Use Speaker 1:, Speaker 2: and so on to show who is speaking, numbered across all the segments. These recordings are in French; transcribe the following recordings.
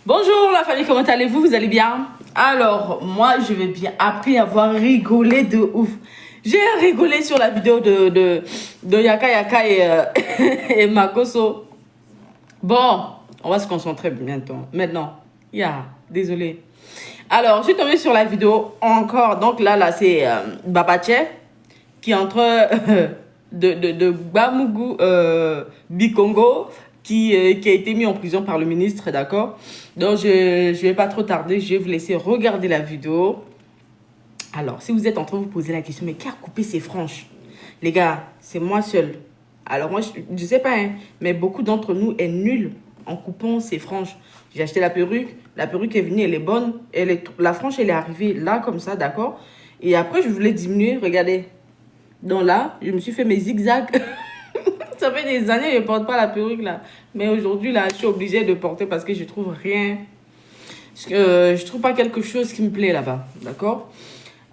Speaker 1: Bonjour la famille, comment allez-vous? Vous allez bien? Alors, moi je vais bien après avoir rigolé de ouf. J'ai rigolé sur la vidéo de Yaka Yaka et Makoso. Bon, on va se concentrer bientôt. Maintenant, désolé. Alors, je suis tombée sur la vidéo encore. Donc là c'est Babache qui est entre de Bamougou Bikongo qui a été mis en prison par le ministre, d'accord? Donc, je ne vais pas trop tarder, je vais vous laisser regarder la vidéo. Alors, si vous êtes en train de vous poser la question, mais qui a coupé ses franges? Les gars, c'est moi seul. Alors, moi, je ne sais pas, hein, mais beaucoup d'entre nous est nul en coupant ses franges. J'ai acheté la perruque est venue, elle est bonne. La frange, elle est arrivée là, comme ça, d'accord? Et après, je voulais diminuer, regardez. Donc là, je me suis fait mes zigzags. Ça fait des années que je ne porte pas la perruque là. Mais aujourd'hui là, je suis obligée de porter parce que je trouve rien. Je trouve pas quelque chose qui me plaît là-bas. D'accord?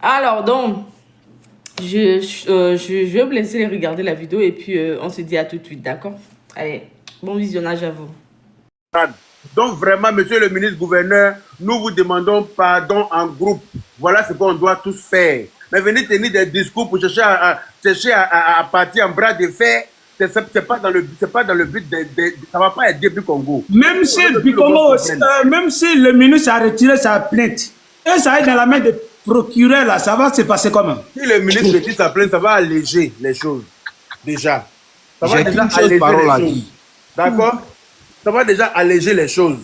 Speaker 1: Alors donc, je vais vous laisser regarder la vidéo et puis on se dit à tout de suite. D'accord? Allez, bon visionnage à vous.
Speaker 2: Donc vraiment, monsieur le ministre gouverneur, nous vous demandons pardon en groupe. Voilà ce qu'on doit tous faire. Mais venir tenir des discours pour chercher à partir en bras de fer, c'est pas dans le but ça va pas aider du Congo.
Speaker 3: Même si Bikongo, même si le ministre a retiré sa plainte, et ça est dans la main du procureur là, ça va se passer comment?
Speaker 2: Si le ministre retire sa plainte, ça va alléger les choses. Déjà. Ça va déjà alléger les choses. D'accord? Ça va déjà alléger les choses.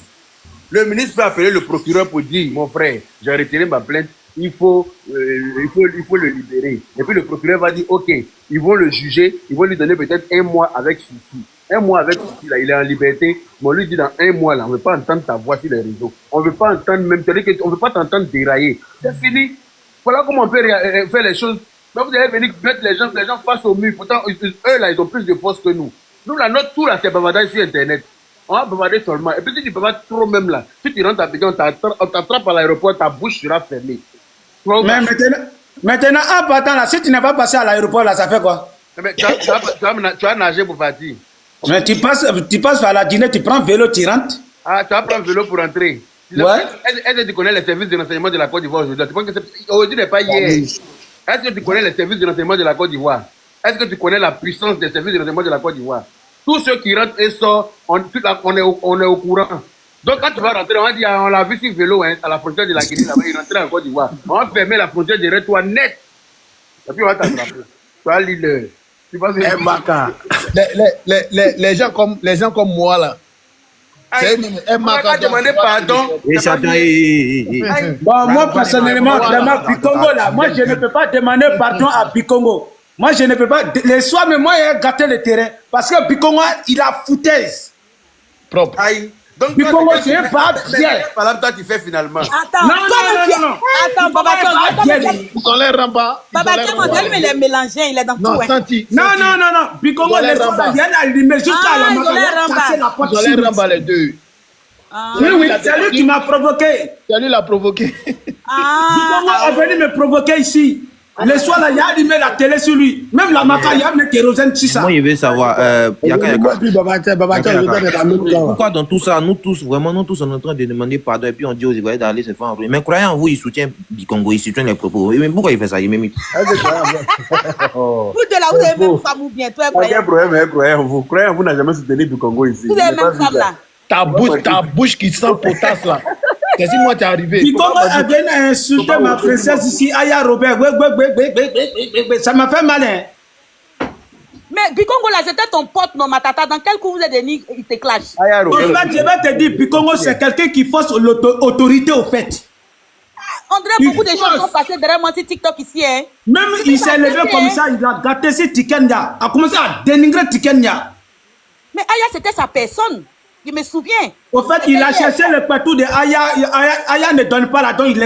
Speaker 2: Le ministre peut appeler le procureur pour dire, mon frère, j'ai retiré ma plainte, il faut le libérer. Et puis le procureur va dire, ok, ils vont le juger, ils vont lui donner peut-être 1 mois avec souci. 1 mois avec souci, là, il est en liberté, mais on lui dit dans 1 mois, là, on ne veut pas entendre ta voix sur les réseaux. On ne veut pas entendre même, on ne veut pas t'entendre dérailler. C'est fini. Voilà comment on peut faire les choses. Mais vous allez venir mettre les gens face au mur. Pourtant, eux, là, ils ont plus de force que nous. Nous, là, notre tour, là, c'est bavardage sur Internet. On va bavarder seulement. Et puis si tu peux pas trop même là, si tu rentres à Pékin, on t'attrape à l'aéroport, ta bouche sera fermée.
Speaker 3: Mais maintenant, en partant là, si tu n'es pas passé à l'aéroport là, ça fait quoi?
Speaker 2: Mais tu as nagé pour partir.
Speaker 3: Mais tu passes par la Guinée, tu prends vélo, tu rentres.
Speaker 2: Ah, tu vas prendre vélo pour rentrer.
Speaker 3: Ouais.
Speaker 2: Est-ce que tu connais les services de renseignement de la Côte d'Ivoire aujourd'hui? Aujourd'hui n'est pas hier. Est-ce que tu connais les services de renseignement de la Côte d'Ivoire? Est-ce que tu connais la puissance des services de renseignement de la Côte d'Ivoire? Tous ceux qui rentrent et sortent, on est au courant. Donc quand tu vas rentrer, on va dire, on l'a vu sur vélo hein, à la frontière de la Guinée, là-bas, il rentrait en Côte d'Ivoire. On va fermer la frontière derrière toi net. Et puis on va t'attraper. Tu vas lire tu vas
Speaker 4: les gens comme moi là.
Speaker 2: On va demander pardon.
Speaker 3: Bon, moi personnellement, vraiment, Bikongo là, moi je ne peux pas demander pardon à Bikongo. Moi je ne peux pas. Les soirs, mais moi j'ai gâté le terrain. Parce que Bikongo, il a foutaise.
Speaker 4: Propre.
Speaker 2: Aïe. Donc,
Speaker 3: Bikongo, c'est pas bien.
Speaker 2: Par exemple, toi, tu fais finalement.
Speaker 5: Attends,
Speaker 3: non.
Speaker 5: Attends, Babacar,
Speaker 4: Ils ont l'air ramba.
Speaker 5: Babacar, il est mélangé, il est dans tout.
Speaker 4: Non, Santi.
Speaker 3: Non. Bikongo, les soirs, il y en a allumé jusqu'à la main.
Speaker 4: Ils ont l'air ramba les deux.
Speaker 3: Oui, c'est lui qui m'a provoqué.
Speaker 4: C'est lui qui l'a provoqué.
Speaker 3: Bikongo est venu me provoquer ici. Le soir, là, il a allumé la télé sur lui. Même la maca, il y a mis kérosène sur ça.
Speaker 6: Moi, je veux savoir, pourquoi dans tout ça, nous tous, on est en train de demander pardon et puis on dit aux Ivoiriens d'aller se faire envoyer. Mais croyez en vous, il soutient Bikongo, il soutient les propos. Mais pourquoi il fait ça? Il m'imite.
Speaker 5: Vous de là, vous avez même femme ou bien toi,
Speaker 2: Aucun problème, croyez en vous. Croyez en vous n'a jamais soutenu Bikongo ici.
Speaker 5: vous avez même femme là.
Speaker 4: Ta bouche qui sent potasse là. Qu'est-ce que moi t'es arrivé?
Speaker 3: Bikongo a bien insulté ma princesse ici, Aya Robert. Ça m'a fait mal.
Speaker 5: Mais Bikongo là, c'était ton pote, non, ma tata. Dans quel coup vous êtes venu, il te clash?
Speaker 3: Je vais te dire, Bikongo, c'est quelqu'un qui force l'autorité au fait.
Speaker 5: André, beaucoup de gens sont passés derrière moi sur TikTok ici. Hein.
Speaker 3: Même il s'est levé comme ça, il a gâté ce Tikenya, a commencé à dénigrer Tikenya.
Speaker 5: Mais Aya, c'était sa personne. Je me souviens.
Speaker 3: Au fait, il a cherché le patou de Aya. Aya ne donne pas la don, il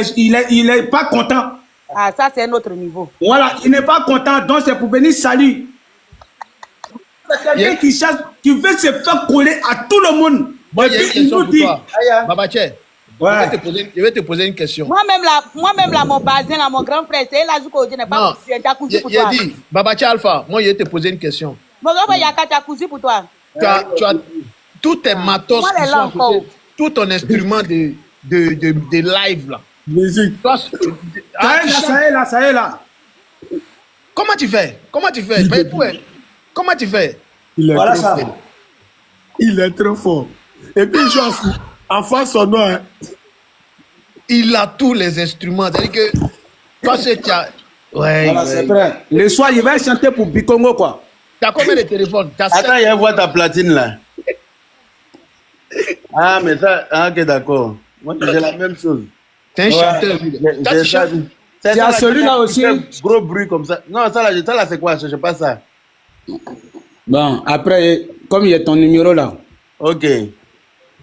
Speaker 3: est pas content.
Speaker 5: Ah, ça, c'est un autre niveau.
Speaker 3: Voilà, il n'est pas content, donc c'est pour venir saluer. C'est quelqu'un qui cherche, qui veut se faire coller à tout le monde.
Speaker 4: Moi, il y a une question pour toi. Babache,
Speaker 3: ouais.
Speaker 4: Je vais te poser une question.
Speaker 5: Moi-même, là, mon bazin, là, mon grand frère, c'est là, je n'ai pas cousu pour toi.
Speaker 4: Il dit, Babache Alpha, moi, je vais te poser une question.
Speaker 5: Mon grand frère, il y a cousu pour toi.
Speaker 4: Tu as tous tes matos qui sont à côté. tout ton instrument de live là.
Speaker 3: Musique.
Speaker 4: Toi,
Speaker 3: Ça y est là.
Speaker 4: comment tu fais? Comment tu fais? Comment tu fais?
Speaker 2: Il est
Speaker 3: Voilà
Speaker 2: trop
Speaker 3: ça.
Speaker 2: fort. Il est trop fort. Et puis, en face son nom, hein.
Speaker 4: Il a tous les instruments. C'est-à-dire que toi, tu as. Ouais,
Speaker 3: Voilà, c'est vrai. Le soir, il va chanter pour Bikongo, quoi.
Speaker 4: tu as combien de téléphones? Tu as
Speaker 2: Attends, il y a voir ta platine là. Ah, mais ça, ok, d'accord. Moi, j'ai la même chose.
Speaker 4: T'es un chanteur. lui. Toi, tu chantes.
Speaker 2: C'est
Speaker 3: Il y a
Speaker 2: ça,
Speaker 3: celui-là
Speaker 2: qui
Speaker 3: aussi.
Speaker 2: fait gros bruit comme ça. Non, ça là, c'est quoi? Je sais pas ça.
Speaker 3: Bon, après, comme il y a ton numéro là.
Speaker 2: Ok.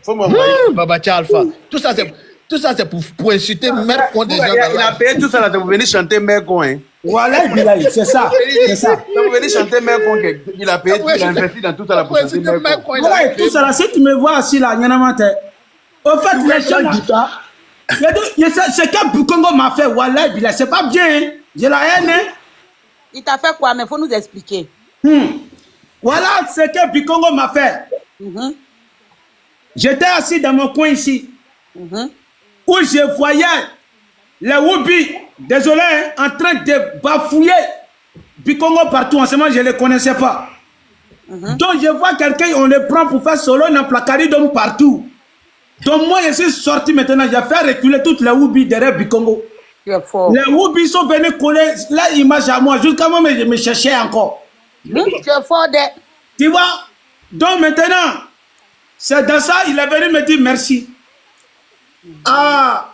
Speaker 2: Faut m'envoyer.
Speaker 4: Babacha Alpha. Tout ça, c'est pour insulter même quand des gens.
Speaker 2: Il a payé tout ça là, c'est pour venir chanter Mercon, hein.
Speaker 3: Voilà, Bilaï, c'est ça. C'est ça.
Speaker 2: C'est pour venir chanter Mercon, il a payé, il a investi dans tout ça là pour chanter Mercon.
Speaker 3: Voilà, et tout ça là, si tu me vois assis là, Nyanamante, au fait, les gens là, c'est que Bikongo m'a fait, voilà, Bilaï, c'est pas bien, hein. J'ai la haine, hein.
Speaker 5: Il t'a fait quoi? Mais il faut nous expliquer.
Speaker 3: Voilà ce que Bikongo m'a fait. J'étais assis dans mon coin ici, où je voyais les Woubi, désolé, hein, en train de bafouiller Bikongo partout. En ce moment, je ne les connaissais pas. Donc, je vois quelqu'un, on le prend pour faire solo dans placari d'homme partout. Donc, moi, je suis sorti maintenant, j'ai fait reculer toutes les Woubi derrière Bikongo.
Speaker 5: Tu es fort.
Speaker 3: Les Woubi sont venus coller l'image à moi, jusqu'à moi, je me cherchais encore.
Speaker 5: Tu es fort de...
Speaker 3: Tu vois? Donc maintenant, c'est dans ça, il est venu me dire merci. Ah,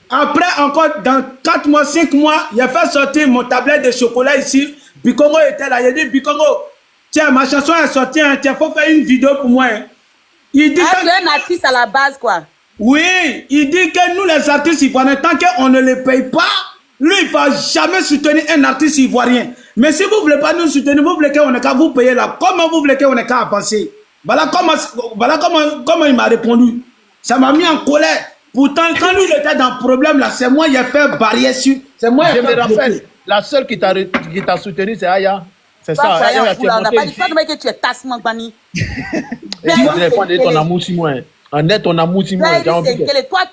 Speaker 3: après, encore dans 4 mois, 5 mois, il a fait sortir mon tablette de chocolat ici. Bikongo était là. Il a dit, Bikongo, tiens, ma chanson est sortie, hein, tiens, faut faire une vidéo pour moi. Hein. Il dit
Speaker 5: tu es un artiste à la base, quoi.
Speaker 3: oui, il dit que nous, les artistes ivoiriens, tant qu'on ne les paye pas, lui, il ne va jamais soutenir un artiste ivoirien. Mais si vous ne voulez pas nous soutenir, vous voulez qu'on ait qu'à vous payer là. Comment vous voulez qu'on ait qu'à avancer? Voilà comment il m'a répondu. Ça m'a mis en colère. Pourtant, quand lui, il était dans le problème là, c'est moi qui ai fait barrière sur. C'est moi qui
Speaker 4: Je
Speaker 3: ai fait
Speaker 4: me rappelle,
Speaker 3: bloquer.
Speaker 4: la seule qui t'a soutenu, c'est Aya. C'est
Speaker 5: Pas
Speaker 4: ça,
Speaker 5: croyant,
Speaker 4: Aya, tu es
Speaker 5: on n'a
Speaker 4: monté
Speaker 5: pas dit
Speaker 4: ici.
Speaker 5: ça, que tu es tassement, Bani.
Speaker 4: Tu voudrais pas donner ton amour si moi. En est ton amour si moi.
Speaker 5: Toi,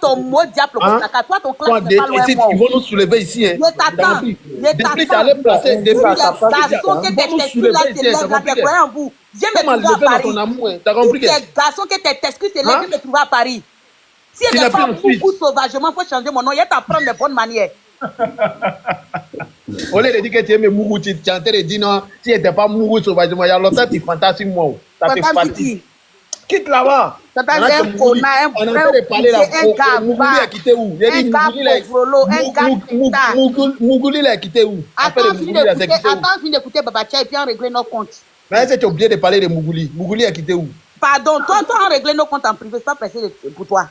Speaker 5: ton mot diable, toi, ton clan, c'est pas loin,
Speaker 4: Ils
Speaker 5: moi.
Speaker 4: vont nous soulever ici.
Speaker 5: Je t'attends.
Speaker 4: Depuis, tu allais placer des
Speaker 5: garçons
Speaker 4: passes.
Speaker 5: que tes testicules là, c'est là, t'es croyant en vous. Viens me
Speaker 4: Comment
Speaker 5: trouver à
Speaker 4: lever dans
Speaker 5: Paris.
Speaker 4: ton amour? T'as compris que.
Speaker 5: Tes garçons que tes testicules, c'est là, viens me trouver à Paris. Si
Speaker 4: Tu
Speaker 5: elle
Speaker 4: n'as
Speaker 5: n'est
Speaker 4: plus
Speaker 5: pas
Speaker 4: en Suisse.
Speaker 5: beaucoup sauvagement, il faut changer mon nom. Il y a t'apprendre les bonnes manières.
Speaker 4: Au lieu de dire que tu es Mourou, tu es en train de dire non, si tu n'étais pas Mourou sauvagement, il y a longtemps tu fantasmes moi. Ça te fatigue. Quitte là-bas.
Speaker 5: Ça t'a dit un connard, un
Speaker 4: On est en train de parler là.
Speaker 5: un gars,
Speaker 4: Mougouli a quitté où? Il a dit Mougouli a quitté où?
Speaker 5: Attends, finis d'écouter Babacha et puis on règle nos comptes.
Speaker 4: Mais est-ce que tu as oublié de parler de Mougouli? Mougouli a quitté où?
Speaker 5: Pardon, toi, on règle nos comptes en privé, c'est pas pressé pour toi.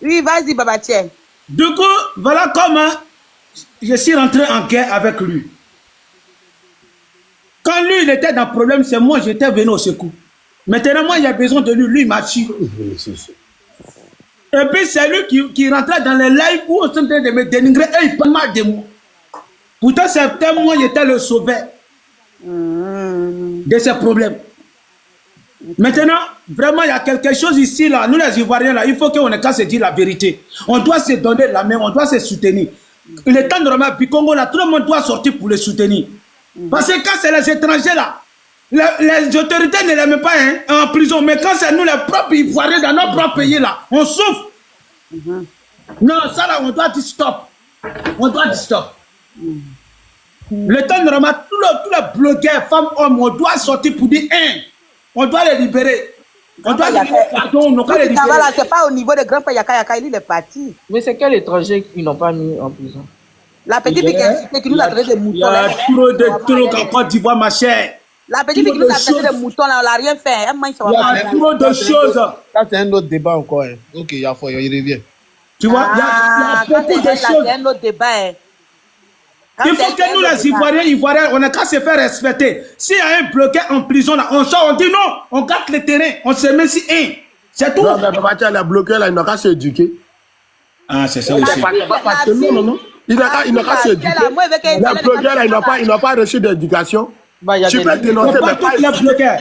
Speaker 5: Oui, vas-y, Babacha.
Speaker 3: Du coup, voilà comment je suis rentré en guerre avec lui. Quand lui, il était dans le problème, c'est moi, j'étais venu au secours. Maintenant, moi, il y a besoin de lui. Lui, il m'a tué. Et puis, c'est lui qui rentrait dans les lives où on est en train de me dénigrer et il parle mal de moi. Pourtant, c'était moi, j'étais le sauveur de ces problèmes. Maintenant, vraiment, il y a quelque chose ici, là. Nous, les Ivoiriens, là, il faut qu'on ait qu'à se dire la vérité. On doit se donner la main, on doit se soutenir. Le temps de remettre Bikongo, là, tout le monde doit sortir pour le soutenir. Parce que quand c'est les étrangers, là, les autorités ne les mettent pas hein, en prison. Mais quand c'est nous, les propres Ivoiriens, dans notre propre pays, là, on souffre. Non, ça, là, on doit dire stop. On doit dire stop. Le temps de remettre tous les blogueurs, femmes, hommes, on doit sortir pour dire on doit les libérer. On doit les libérer. Pardon, on doit les libérer.
Speaker 5: C'est pas au niveau de grand-père Yaka, il est parti.
Speaker 1: Mais c'est quel étranger qu'ils n'ont pas mis en prison?
Speaker 5: La petite fille qui nous a traité de moutons.
Speaker 3: Il y a trop de trucs en Côte d'Ivoire, ma chère.
Speaker 5: La petite fille qui nous a traité de moutons, là, on l'a rien fait.
Speaker 3: Il y a trop de choses.
Speaker 4: Ça, c'est un autre débat encore. Hein. Ok, il revient.
Speaker 3: Tu vois, il y a beaucoup de choses.
Speaker 5: C'est un autre débat.
Speaker 3: Il faut que nous, les Ivoiriens, on n'a qu'à se faire respecter. S'il y a un bloqué en prison, là, on sort, on dit non, on garde le terrain, on se met si c'est tout.
Speaker 2: Non, mais Babacha, les bloqués, là, il n'a qu'à s'éduquer.
Speaker 3: Ah, c'est ça aussi.
Speaker 2: Parce que non. Il n'a qu'à s'éduquer. Les bloqués, là, ils n'ont pas reçu d'éducation.
Speaker 1: Bah,
Speaker 2: Tu peux dénoncer, mais
Speaker 3: pas tous les bloqués.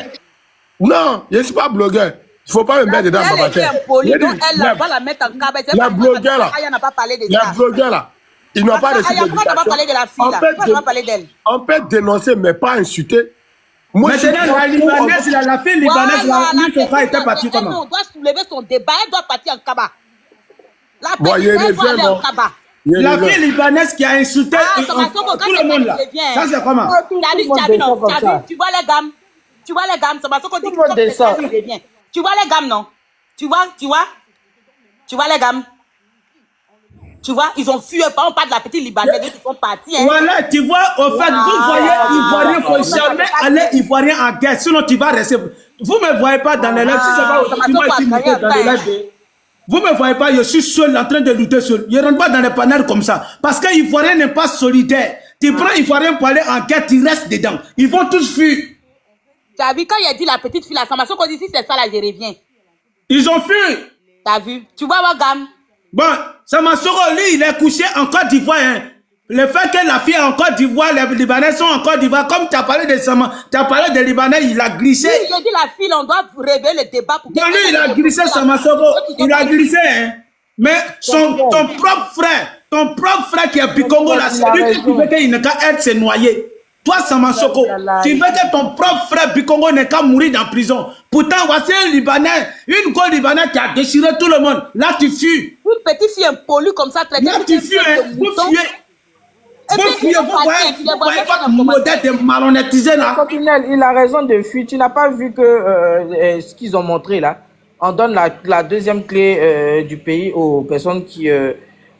Speaker 2: Non, je ne suis pas blogueur.
Speaker 4: Il ne faut pas me mettre dedans,
Speaker 5: Elle était impolie, donc elle va la mettre en cabane.
Speaker 4: La blogueur là.
Speaker 5: Aya n'a pas parlé de ça.
Speaker 4: La blogueur là. Ils n'ont pas reçu d'éducation.
Speaker 5: Pourquoi tu vas parler de la fille là? Pourquoi tu vas parler d'elle?
Speaker 4: On peut dénoncer, mais pas insulter. Moi,
Speaker 3: Maintenant, la Libanaise, la fille libanaise, son cas était parti comment?
Speaker 5: On doit soulever son débat, elle doit partir en cabane. La
Speaker 4: Bon,
Speaker 5: petite, elle doit aller en cabane.
Speaker 3: La fille libanaise qui a insulté tout le monde là. Ça c'est comment?
Speaker 5: Tu vois les gammes? Tu vois les gammes? Tu vois les gammes, non? Tu vois les gammes? Tu vois, ils ont fui, on parle de la petite libanaise, ils sont partis. Hein.
Speaker 3: Voilà, tu vois, au fait, vous voyez, Ivoirien, il ne faut jamais aller Ivoirien en guerre, sinon tu vas rester. Vous ne me voyez pas dans les lives, si c'est pas automatiquement dans les lives. Vous ne me voyez pas, je suis seul en train de lutter seul. Je ne rentre pas dans les panels comme ça. Parce que l'Ivoirien n'est pas solidaire. Tu prends l'Ivoirien pour aller en guerre, tu restes dedans. Ils vont tous fuir.
Speaker 5: Tu as vu, quand il a dit la petite fille, la sommation qu'on dit, si c'est ça, là, je reviens.
Speaker 3: Ils ont fui.
Speaker 5: Tu as vu? Tu vois, Wagam?
Speaker 3: Bon, Samassoro, lui, il est couché en Côte d'Ivoire. Hein. Le fait que la fille est en Côte d'Ivoire, les Libanais sont en Côte d'Ivoire, comme tu as parlé de Sama, tu as parlé des Libanais, il a glissé.
Speaker 5: Oui, j'ai dit la fille, on doit révéler le débat pour que...
Speaker 3: Non, lui, il a glissé, Samassoro. Il a glissé, hein. Mais ton propre frère qui est Bikongo, là, c'est lui qui veut qu'il ne qu'à être, c'est noyé. Toi, Samassoko, tu veux que ton propre frère Bikongo n'est qu'à mourir dans prison. Pourtant, voici un Libanais, une go Libanais qui a déchiré tout le monde. Là, tu fuis.
Speaker 5: Une petite fille impolie comme ça, très bien.
Speaker 3: Là, tu fuis, hein. Vous fuyez. Vous voyez pas le modèle de malhonnêtisé là.
Speaker 1: Sentinelle, il a raison de fuir. Tu n'as pas vu que ce qu'ils ont montré là. On donne la deuxième clé du pays aux personnes qui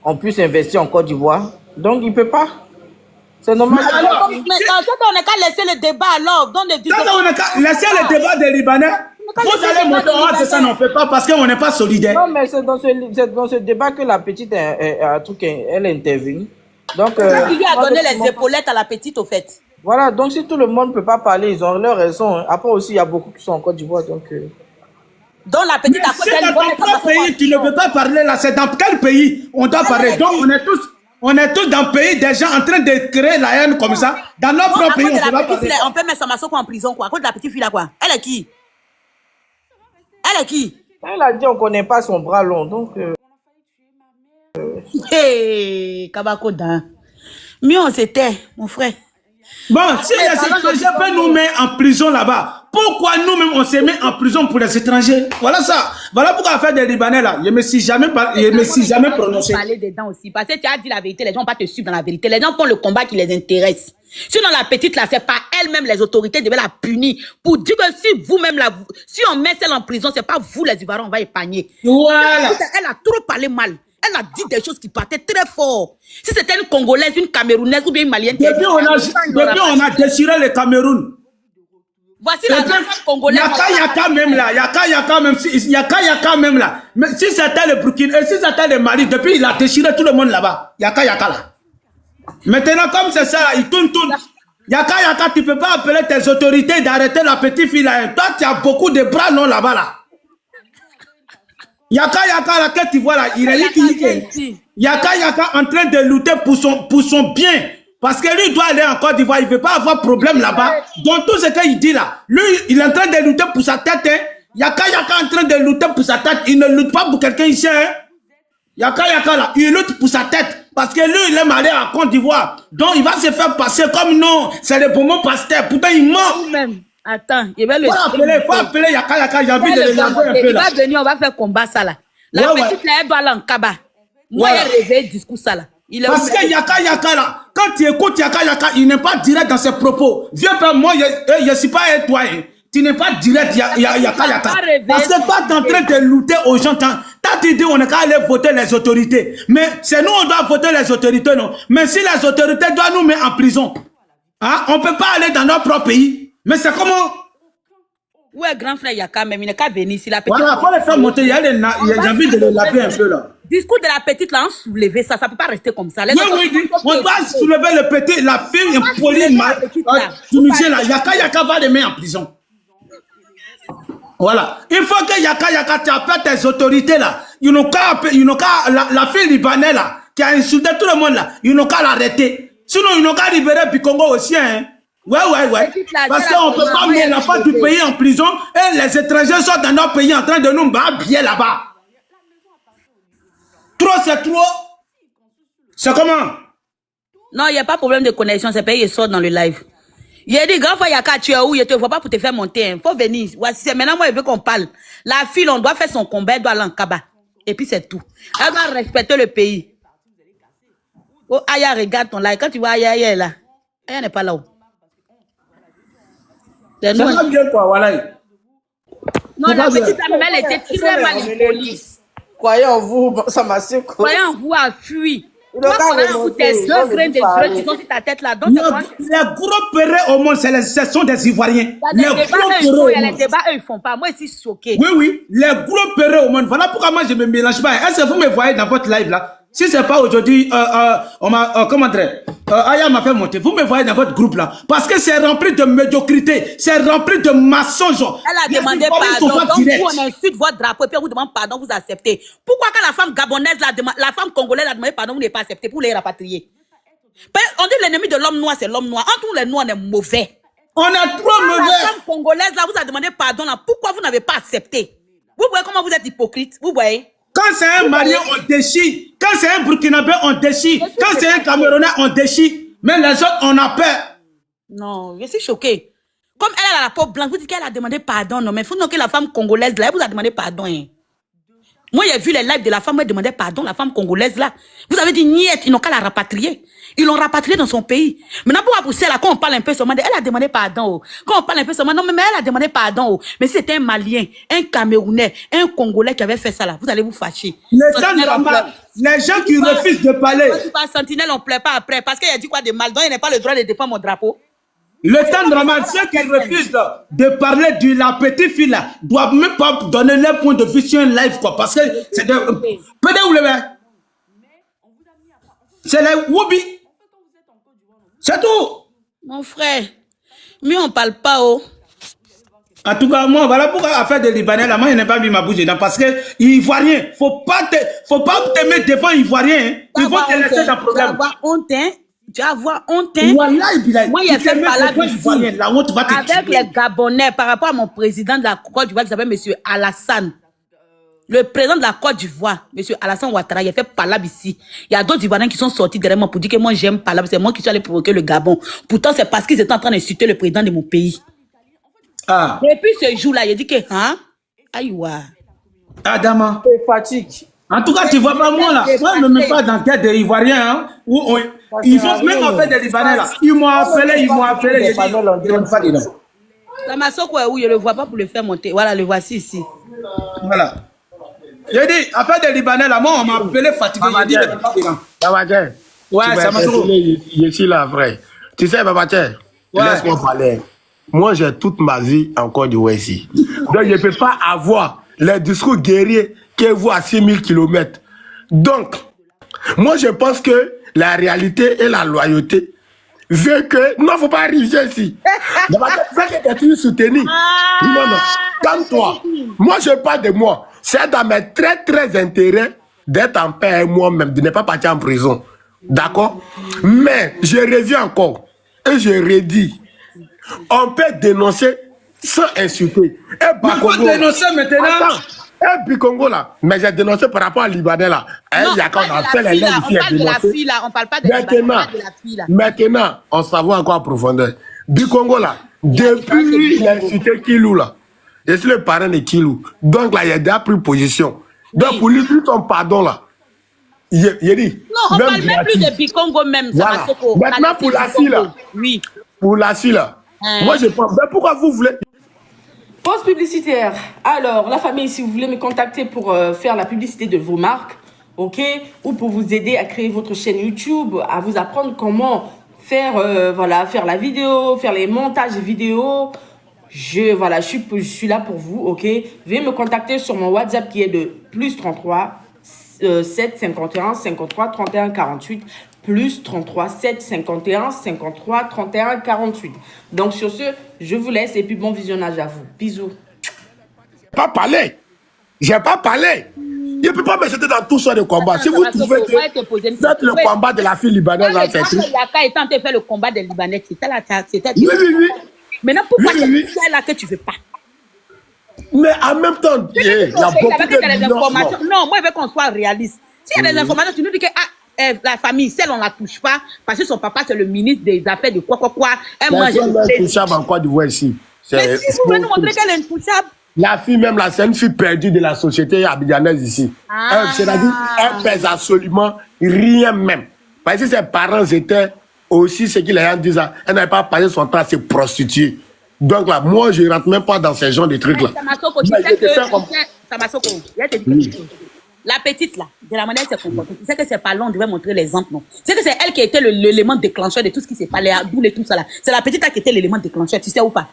Speaker 1: ont pu s'investir en Côte d'Ivoire. Donc, il ne peut pas. C'est normal.
Speaker 5: Mais alors, on n'a qu'à laisser le débat alors.
Speaker 3: On n'a qu'à laisser le débat des Libanais. Vous allez monter en haut de ça, on ne peut pas parce qu'on n'est pas solidaire.
Speaker 1: Non, mais c'est dans ce débat que la petite elle est intervenue. Donc,
Speaker 5: il lui a donné les épaulettes à la petite, au fait.
Speaker 1: Voilà, donc si tout le monde ne peut pas parler, ils ont leur raison. Après aussi, il y a beaucoup qui sont en Côte d'Ivoire. Donc
Speaker 5: la petite
Speaker 3: à côté de ton propre pays, tu ne peux pas parler là. C'est dans quel pays on doit parler? Donc, on est tous dans le pays des gens en train de créer la haine comme ça. Dans notre propre pays, on ne peut pas parler.
Speaker 5: On peut mettre Samassoko en prison, quoi. À cause de la petite fille là, quoi. Elle est qui?
Speaker 1: Elle a dit on ne connaît pas son bras long, donc...
Speaker 5: Hey, Kabakoda. Mieux on s'était, mon frère.
Speaker 3: Bon, si les étrangers peuvent nous mettre en prison là-bas, pourquoi nous-mêmes on se met en prison pour les étrangers? Voilà ça. Voilà pourquoi l'affaire des Libanais là, je ne me suis jamais prononcé.
Speaker 5: Parler dedans aussi, parce que tu as dit la vérité, les gens vont pas te suivre dans la vérité. Les gens font le combat qui les intéresse. Sinon la petite là, c'est pas elle-même, les autorités devaient la punir pour dire que si vous-même là, si on met celle en prison, c'est pas vous les Ivoiriens, on va épargner.
Speaker 3: Voilà.
Speaker 5: Elle a trop parlé mal. Elle a dit des choses qui partaient très fort. Si c'était une Congolaise, une Camerounaise ou bien une Malienne...
Speaker 3: Depuis on a déchiré le Cameroun.
Speaker 5: Voici la femme congolaise.
Speaker 3: Yaka même là. Yaka même là. Mais si c'était le Burkina et si c'était le Mali, depuis il a déchiré tout le monde là-bas. Yaka là. Maintenant comme c'est ça, il tourne. Yaka, tu ne peux pas appeler tes autorités d'arrêter la petite fille là. Toi, tu as beaucoup de bras non là-bas là. Yaka, là, que tu vois là, il est qui Yaka en train de lutter pour son bien. Parce que lui doit aller en Côte d'Ivoire, il ne veut pas avoir problème là-bas. Donc tout ce qu'il dit là, lui, il est en train de lutter pour sa tête. Hein. Yaka en train de lutter pour sa tête. Il ne lutte pas pour quelqu'un ici. Hein. Yaka là, il lutte pour sa tête. Parce que lui, il aime aller en Côte d'Ivoire. Donc il va se faire passer comme non, c'est le bon pasteur. Pourtant il ment.
Speaker 5: Même. Attends, il va le...
Speaker 3: Faut appeler Yaka, j'ai envie de le laver un peu là.
Speaker 5: Il va venir, on va faire combat ça là. La petite là, elle doit aller en Kaba. Moi, elle réveille le discours ça là.
Speaker 3: Parce que Yaka là, quand tu écoutes Yaka, il n'est pas direct dans ses propos. Viens pas, moi, je ne suis pas un toi. Tu n'es pas direct Yaka. Parce que toi, tu es en train de lutter aux gens. T'as dit on est qu'à aller voter les autorités. Mais c'est nous, on doit voter les autorités, non. Mais si les autorités doivent nous mettre en prison, hein, on ne peut pas aller dans notre propre pays. Mais c'est comment?
Speaker 5: Ouais, grand frère Yaka, même il n'est qu'à venir ici.
Speaker 3: Voilà, il faut les faire monter. J'ai envie de le laver un peu là.
Speaker 5: Discours de la petite là, on soulever ça, ça peut pas rester comme ça.
Speaker 3: Oui, on doit soulever le petit, la fille impolie mal. Tunisienne là, Yaka va les mettre en prison. Voilà. Il faut que Yaka, tu appelles tes autorités là. Ils n'ont qu'à la fille libanaise là, qui a insulté tout le monde là, ils n'ont qu'à l'arrêter. Sinon, ils n'ont qu'à libérer Bikongo aussi, hein. Ouais. Parce qu'on ne peut pas mettre l'enfant du pays en prison et les étrangers sont dans notre pays en train de nous battre bien là-bas. Trop, c'est trop. C'est comment?
Speaker 5: Non, il n'y a pas de problème de connexion. C'est payé, il sort dans le live. Il a dit, grand frère Yaka, tu es où? Il ne te voit pas pour te faire monter. Il faut venir. Voici, c'est maintenant, moi, il veut qu'on parle. La fille, on doit faire son combat, elle doit aller en Kaba. Et puis, c'est tout. Elle doit respecter le pays. Oh, Aya, regarde ton live. Quand tu vois Aya, elle est là. Aya n'est pas là-haut.
Speaker 3: Ça va bien, quoi, voilà.
Speaker 5: Non, la petite amie, elle était très mal polie.
Speaker 1: Croyez en vous, ça m'a su.
Speaker 5: Croyez en vous, a fui. Toi, croyez en vous, tes 2 grains de grès qui sont sur ta tête là. Donc,
Speaker 3: les gros perrés au monde, ce sont des Ivoiriens.
Speaker 5: Les débats, eux, ils font pas. Moi, je suis choqué.
Speaker 3: Oui, les gros perrés au monde. Voilà pourquoi moi, je me mélange pas. Est-ce que vous me voyez dans votre live là? Si c'est pas aujourd'hui, on m'a, comment dire, Aya m'a fait monter. Vous me voyez dans votre groupe là. Parce que c'est rempli de médiocrité. C'est rempli de mensonges.
Speaker 5: Elle a demandé pardon. Donc, vous, on insulte votre drapeau et puis on vous demande pardon, vous acceptez. Pourquoi quand la femme gabonaise, la femme congolaise a demandé pardon, vous n'avez pas accepté pour les rapatrier? On dit l'ennemi de l'homme noir, c'est l'homme noir. Entre nous, les noirs, on est mauvais.
Speaker 3: On est trop mauvais.
Speaker 5: La femme congolaise là, vous a demandé pardon là. Pourquoi vous n'avez pas accepté? Vous voyez comment vous êtes hypocrite? Vous voyez?
Speaker 3: Quand c'est un Malien, on déchire. Quand c'est un Burkinabé, on déchire. Quand c'est un Camerounais, on déchire. Mais les autres, on a peur.
Speaker 5: Non, je suis choquée. Comme elle a la peau blanche, vous dites qu'elle a demandé pardon. Non, mais il faut que la femme congolaise là, elle vous a demandé pardon. Hein. Moi, j'ai vu les lives de la femme, elle demandait pardon, la femme congolaise là. Vous avez dit niet, ils n'ont qu'à la rapatrier. Ils l'ont rapatriée dans son pays. Maintenant, pour pousser là, quand on parle un peu seulement, elle a demandé pardon. Quand on parle un peu seulement, non, mais elle a demandé pardon. Mais si c'était un Malien, un Camerounais, un Congolais qui avait fait ça là, vous allez vous fâcher.
Speaker 3: Les gens qui refusent de parler.
Speaker 5: Moi, je suis pas sentinelle, on ne plaît pas après. Parce qu'il a dit quoi de mal, donc il n'a pas le droit de défendre mon drapeau.
Speaker 3: Le temps normal, ceux qui refusent de parler de la petite fille là, doivent même pas donner leur point de vue sur un live quoi. Parce que c'est de. C'est les Woubi. C'est tout.
Speaker 5: Mon frère, mieux on parle pas, oh.
Speaker 3: En tout cas, moi, voilà pourquoi affaire de Libanais, là, moi, je n'ai pas mis ma bouche dedans. Parce que Ivoirien, faut pas te mettre devant Ivoirien. Hein. Ils vont te laisser dans le problème.
Speaker 5: Tu vas avoir honte, hein. Tu vas avoir honte, hein.
Speaker 3: Voilà,
Speaker 5: moi, il y a fait palabre ici.
Speaker 3: La honte va te
Speaker 5: avec les Gabonais, par rapport à mon président de la Côte d'Ivoire, qui s'appelle M. Alassane. Le président de la Côte d'Ivoire, M. Alassane Ouattara, il a fait palabre ici. Il y a d'autres Ivoiriens qui sont sortis derrière moi pour dire que moi, j'aime palabre. C'est moi qui suis allé provoquer le Gabon. Pourtant, c'est parce qu'ils étaient en train d'insulter le président de mon pays.
Speaker 3: Ah.
Speaker 5: Depuis ce jour-là, il a dit que, hein? Aïwa.
Speaker 3: Adama.
Speaker 1: C'est fatigue.
Speaker 3: En tout cas, tu vois pas moi là. Moi, je ne me mets pas dans la tête des Ivoiriens. Hein, où ils font même en fait des Libanais là. Ils m'ont appelé. J'ai dit, je ne pas dedans.
Speaker 5: La Massoko est où? Je ne le vois pas pour le faire monter. Voilà, le voici ici.
Speaker 3: Voilà. J'ai dit, affaire des Libanais là, moi, on m'a appelé fatigué. J'ai dit, je ne pas dedans.
Speaker 4: Babacar.
Speaker 3: Ouais, ça m'a trouvé.
Speaker 4: Je suis là, frère. Tu sais, Babacar, laisse-moi parler. Moi, j'ai toute ma vie en Côte d'Ivoire ici. Donc, je ne peux pas avoir les discours guerriers que vous à 6000 km. Donc, moi, je pense que la réalité et la loyauté veut que... Non, il ne faut pas arriver ici. Babacar, tu sais que tu es toujours soutenu. Non. Calme-toi. Moi, je parle de moi. C'est dans mes très, très intérêts d'être en paix avec moi-même, de ne pas partir en prison. D'accord? Mais, je reviens encore. Et je redis. On peut dénoncer sans insulter.
Speaker 3: Il faut dénoncer maintenant.
Speaker 4: Attends. Et Bikongo là, mais j'ai dénoncé par rapport à Libanais là.
Speaker 5: Non, on parle de la fille là, on parle pas de la fille là.
Speaker 4: Maintenant, on savoir encore en profondeur. Bikongo là, depuis il a insulté Kilou là. Je suis le parent de Kilou. Donc là, il a déjà pris position. Donc pour lui, son pardon là, il dit.
Speaker 5: Non, on parle même plus de Bikongo même.
Speaker 4: Voilà. Maintenant pour la fille là.
Speaker 5: Oui.
Speaker 4: Pour la fille là. Moi je pense, mais pourquoi vous voulez?
Speaker 1: Pause publicitaire. Alors, la famille, si vous voulez me contacter pour faire la publicité de vos marques, ok, ou pour vous aider à créer votre chaîne YouTube, à vous apprendre comment faire, faire la vidéo, faire les montages vidéo, je suis là pour vous, ok. Veuillez me contacter sur mon WhatsApp qui est de +33 7 51 53 31 48 +33 7 51 53 31 48. Donc sur ce, je vous laisse et puis bon visionnage à vous. Bisous.
Speaker 4: J'ai pas parlé. ne peux pas me jeter dans tout ça de combat. Si vous trouvez que faites le combat de la fille libanaise, c'est tout.
Speaker 5: Yaka est en train de faire le combat des Libanais. C'était là, c'était.
Speaker 4: Oui, oui, oui.
Speaker 5: Maintenant, pourquoi c'est là que tu veux pas?
Speaker 4: Mais en même temps, il y a beaucoup de
Speaker 5: informations. Non, moi, je veux qu'on soit réaliste. S'il y a des informations, tu nous dis que la famille, celle, on ne la touche pas, parce que son papa, c'est le ministre des Affaires de quoi. Elle mange.
Speaker 4: Elle est intouchable en Côte d'Ivoire ici.
Speaker 5: Mais si vous voulez nous montrer qu'elle est intouchable.
Speaker 4: La fille, même là, c'est une fille perdue de la société abidjanaise ici. C'est-à-dire, elle pèse absolument rien même. Parce que ses parents étaient aussi, ce qu'ils ont dit, elle n'avait pas passé son temps à se prostituer. Donc là, moi, je ne rentre même pas dans ce genre de trucs-là.
Speaker 5: Samasoko, tu sais que... Samasoko, je vais te dire quelque chose. La petite, là, de la manière qu'elle s'est comportée, tu sais que c'est pas long, on devait montrer l'exemple, non? Tu sais que c'est elle qui était l'élément déclencheur de tout ce qui s'est passé, d'où et tout ça là. C'est la petite là qui était l'élément déclencheur, tu sais ou pas?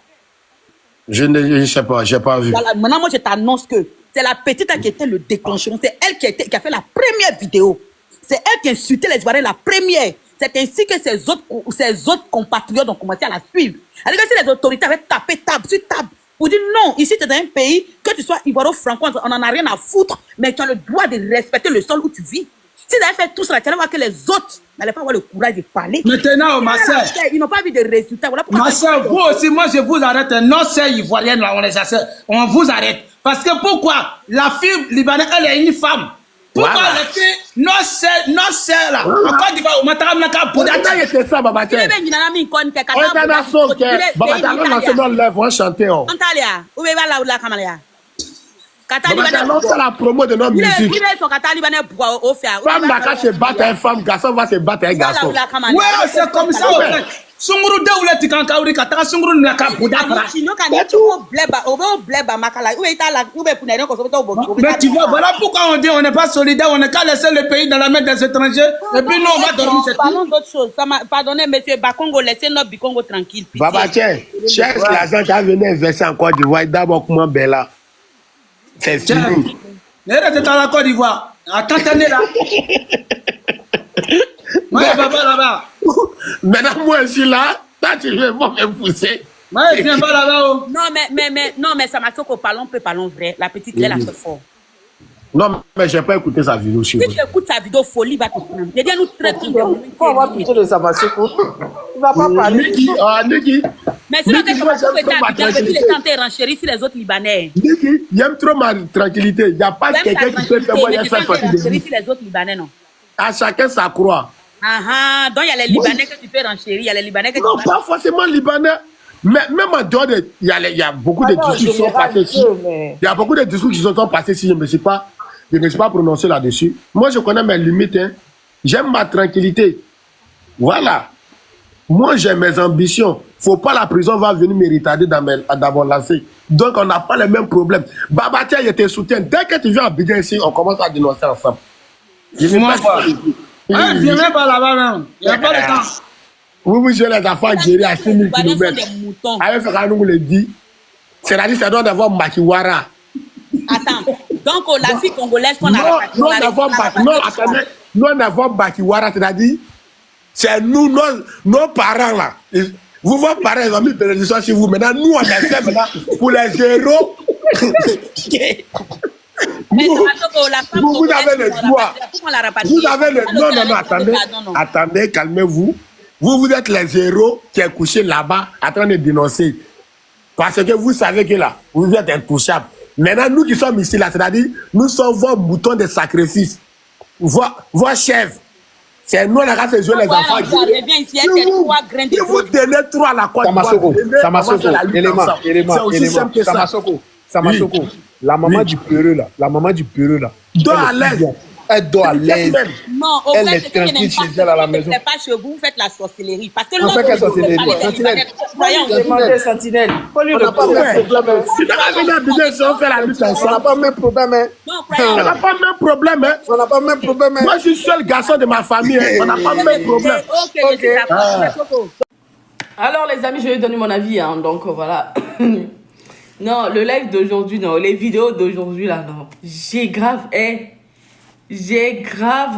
Speaker 4: Je ne sais pas, je n'ai pas vu.
Speaker 5: Voilà, maintenant, moi, je t'annonce que c'est la petite là qui était le déclencheur. C'est elle qui a fait la première vidéo. C'est elle qui insultait les Ivoiriens, la première. C'est ainsi que ses autres compatriotes ont commencé à la suivre. Alors que si les autorités avaient tapé table sur table, pour dire non, ici tu es dans un pays, que tu sois ivoiro-franco, on n'en a rien à foutre, mais tu as le droit de respecter le sol où tu vis. Si tu avais fait tout ça, tu allais voir que les autres n'allaient pas avoir le courage de parler.
Speaker 3: Maintenant, ma soeur.
Speaker 5: Ils n'ont pas vu de résultats. Voilà
Speaker 3: ma soeur, vous aussi, moi je vous arrête. Non, c'est ivoirienne, là, on les assure. On vous arrête. Parce que pourquoi? La fille libanaise, elle est une femme. Pourquoi les filles, non, c'est là. En Côte d'Ivoire, on m'a dit que
Speaker 4: c'est ça, Baba. On va chanter. C'est la promo de notre musique. Femme va se battre un femme, garçon va se battre un garçon.
Speaker 3: Ouais, c'est comme ça. Sunguru de ou les tikankauri kataka sunguru naka buda fara. Mais tu vois, voilà pourquoi on dit on n'est pas solidaire, on n'est qu'à laisser le pays dans la main des étrangers. Et puis nous on va dormir cette nuit.
Speaker 5: Parlons d'autre chose. Pardonnez monsieur Bakongo, laissez notre Bikongo tranquille.
Speaker 4: Baba tiens, cherche l'argent qui a venu investir en Côte d'Ivoire, d'abord comment Bella. C'est fini.
Speaker 3: N'est-ce pas la Côte d'Ivoire? Attendez là. Ouais, papa là-bas.
Speaker 4: Maintenant, moi, je suis là. Toi, tu veux me pousser.
Speaker 3: Ouais, viens pas là-bas.
Speaker 5: Non, mais Samasoko, parlons vrai. La petite, elle a fait fort.
Speaker 4: Non, mais je n'ai pas écouté sa vidéo.
Speaker 5: Si tu écoutes sa vidéo, folie va te prendre. Il y a nous traiter de.
Speaker 2: Il faut avoir pitié de Samasoko. Il ne va pas parler.
Speaker 4: Niki.
Speaker 5: Mais sinon, que Samasoko était habitué, il est tenté renchérir sur les autres Libanais.
Speaker 4: Niki, j'aime trop ma tranquillité. Il n'y a pas quelqu'un qui peut faire moi y faire sortir de
Speaker 5: renchérir sur les autres Libanais, non?
Speaker 4: À chacun sa croix.
Speaker 5: Donc il y a les Libanais que tu peux renchérir, il y a les Libanais que tu peux.
Speaker 4: Non, pas forcément Libanais. Mais même en dehors de. Il y a beaucoup de discours qui sont passés ici. Il y a beaucoup de discours qui sont passés ici. Je ne me suis pas prononcé là-dessus. Moi, je connais mes limites. Hein. J'aime ma tranquillité. Voilà. Moi, j'ai mes ambitions. Faut pas la prison va venir me retarder dans mon lancé. Donc, on n'a pas les mêmes problèmes. Babatia, je te soutiens. Dès que tu viens à Abidjan ici, on commence à dénoncer ensemble.
Speaker 3: Je ne sais pas. Je ne viens pas là-bas même. Il n'y a pas de temps.
Speaker 4: Vous jouez les enfants guéris à 6000 km. Avec ce qu'on nous le dit, c'est-à-dire ça doit avoir Makiwara.
Speaker 5: Attends, donc la fille congolaise qu'on a rapatriée.
Speaker 4: Nous avons Makiwara, c'est-à-dire, c'est nous, nos parents là. Vous, vos parents, ils ont mis bénédiction sur vous. Maintenant, nous, on a fait maintenant pour les zéros. Vous avez le droit. Vous avez le... Non, attendez, calmez-vous. Vous êtes les héros qui est couché là-bas en train de dénoncer. Parce que vous savez que là, vous êtes intouchables. Maintenant, nous qui sommes ici là, c'est-à-dire, nous sommes vos moutons de sacrifice. Vos chefs. C'est nous, la race de jouer les enfants. Si vous donnez trop à la Côte d'Ivoire,
Speaker 2: Samasoko, la maman du peureux là,
Speaker 4: dort à l'aise.
Speaker 2: Elle dort à l'aise.
Speaker 5: Non, au fait, c'est qu'elle n'aime pas la maison. Pas chez vous, vous faites la sorcellerie. Parce que
Speaker 2: l'autre, quelle sorcellerie? Sentinelle. On n'a pas même problème.
Speaker 4: Si tu as venu à Abidjan, on fait la lutte ensemble.
Speaker 2: On n'a pas même problème.
Speaker 4: On n'a pas même problème.
Speaker 2: On n'a pas même problème.
Speaker 4: Moi, je suis seul garçon de ma famille. On n'a pas même problème.
Speaker 5: Ok.
Speaker 1: Alors, les amis, je vais donner mon avis. Donc, voilà. Non, le live d'aujourd'hui, non. Les vidéos d'aujourd'hui, là, non. J'ai grave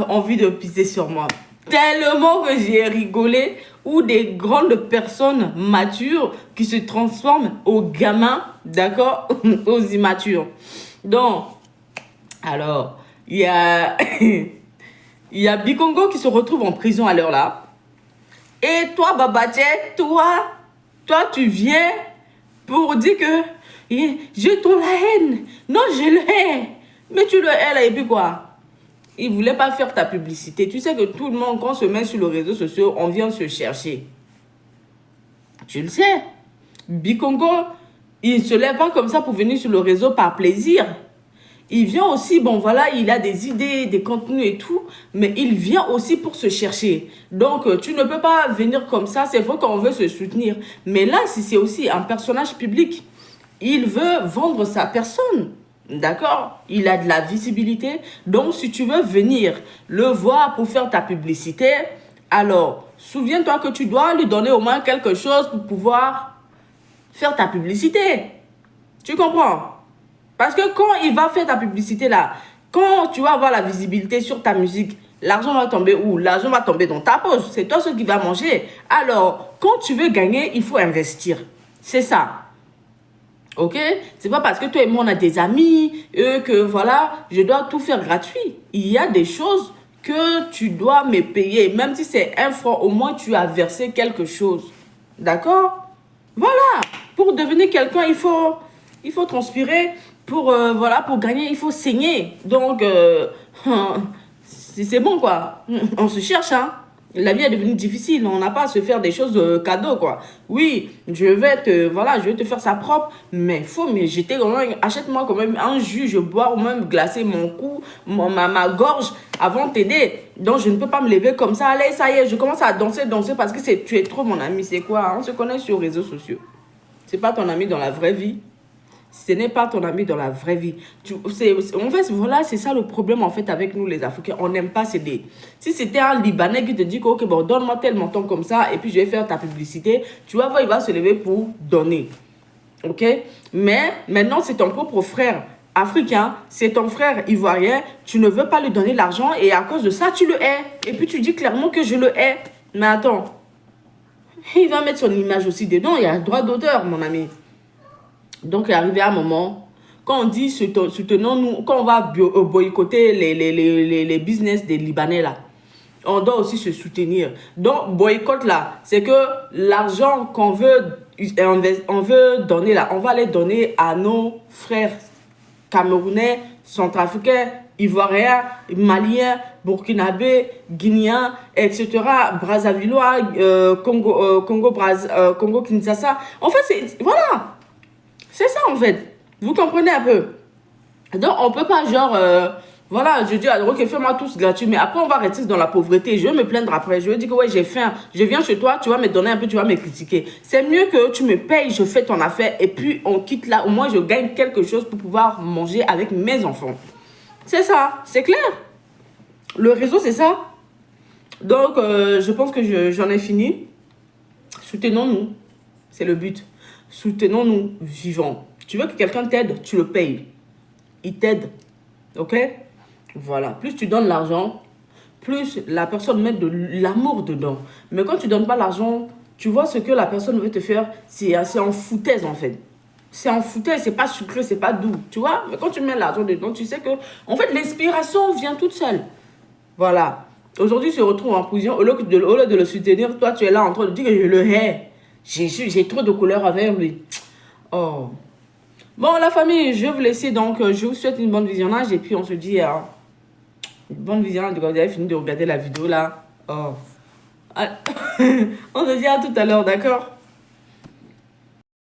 Speaker 1: envie de pisser sur moi. Tellement que j'ai rigolé, ou des grandes personnes matures qui se transforment aux gamins, d'accord, aux immatures. Donc, alors, il y a, il y a Bikongo qui se retrouve en prison à l'heure là. Et toi, Babache, toi, tu viens pour dire que je tourne la haine. Non, je le hais. Mais tu le hais là, et puis quoi? Il ne voulait pas faire ta publicité. Tu sais que tout le monde, quand on se met sur les réseaux sociaux, on vient se chercher. Tu le sais. Bikongo, il ne se lève pas comme ça pour venir sur le réseau par plaisir. Il vient aussi, bon voilà, il a des idées, des contenus et tout, mais il vient aussi pour se chercher. Donc, tu ne peux pas venir comme ça. C'est vrai qu'on veut se soutenir. Mais là, si c'est aussi un personnage public, il veut vendre sa personne. D'accord? Il a de la visibilité. Donc, si tu veux venir le voir pour faire ta publicité, alors, souviens-toi que tu dois lui donner au moins quelque chose pour pouvoir faire ta publicité. Tu comprends? Parce que quand il va faire ta publicité là, quand tu vas avoir la visibilité sur ta musique, l'argent va tomber où? L'argent va tomber dans ta poche. C'est toi ce qui va manger. Alors, quand tu veux gagner, il faut investir. C'est ça. Ok? C'est pas parce que toi et moi on a des amis que voilà, je dois tout faire gratuit. Il y a des choses que tu dois me payer. Même si c'est 1 franc, au moins tu as versé quelque chose. D'accord? Voilà. Pour devenir quelqu'un, il faut transpirer. Voilà, pour gagner, il faut saigner. Donc, c'est bon quoi. On se cherche, hein. La vie est devenue difficile, on n'a pas à se faire des choses cadeaux, quoi. Oui, je vais te faire ça propre, mais achète-moi quand même un jus, je bois ou même glacer mon cou, ma gorge avant de t'aider. Donc, je ne peux pas me lever comme ça. Allez, ça y est, je commence à danser parce que tu es trop mon ami. C'est quoi? On se connaît sur les réseaux sociaux. C'est pas ton ami dans la vraie vie. Ce n'est pas ton ami dans la vraie vie. En fait, voilà, c'est ça le problème en fait avec nous les Africains. On n'aime pas céder. Si c'était un Libanais qui te dit que, ok, bon, donne-moi tel montant comme ça et puis je vais faire ta publicité, tu vas voir, il va se lever pour donner. Ok? Mais maintenant, c'est ton propre frère africain, c'est ton frère ivoirien, tu ne veux pas lui donner l'argent et à cause de ça, tu le hais. Et puis tu dis clairement que je le hais. Mais attends, il va mettre son image aussi dedans, il y a le droit d'auteur, mon ami. Donc, il est arrivé un moment, quand on dit soutenons-nous, quand on va boycotter les business des Libanais là, on doit aussi se soutenir. Donc, boycott là, c'est que l'argent qu'on veut, on veut donner là, on va les donner à nos frères camerounais, centrafricains, ivoiriens, maliens, burkinabés, guinéens, etc., brazzavillois, Congo Kinshasa. En fait, voilà. C'est ça, en fait. Vous comprenez un peu? Donc, on peut pas, genre, voilà, je dis, ok, fais-moi tous gratuit, mais après, on va rester dans la pauvreté. Je vais me plaindre après. Je vais dire que, ouais, j'ai faim. Je viens chez toi, tu vas me donner un peu, tu vas me critiquer. C'est mieux que tu me payes, je fais ton affaire, et puis on quitte là. Au moins, je gagne quelque chose pour pouvoir manger avec mes enfants. C'est ça, c'est clair. Le réseau, c'est ça. Donc, je pense que j'en ai fini. Soutenons-nous. C'est le but. Soutenons-nous, vivons. Tu veux que quelqu'un t'aide, tu le payes. Il t'aide. Ok? Voilà. Plus tu donnes l'argent, plus la personne met de l'amour dedans. Mais quand tu ne donnes pas l'argent, tu vois ce que la personne veut te faire, c'est en foutaise en fait. C'est en foutaise, c'est pas sucré, c'est pas doux. Tu vois? Mais quand tu mets l'argent dedans, tu sais que, en fait, l'inspiration vient toute seule. Voilà. Aujourd'hui, tu te retrouves en prison. Au lieu de le soutenir, toi, tu es là en train de dire que je le hais. J'ai trop de couleurs avec lui. Oh. Bon, la famille, je vais vous laisser. Donc, je vous souhaite une bonne visionnage. Et puis, on se dit une bonne visionnage. Quand vous avez fini de regarder la vidéo là. Oh. On se dit à tout à l'heure, d'accord?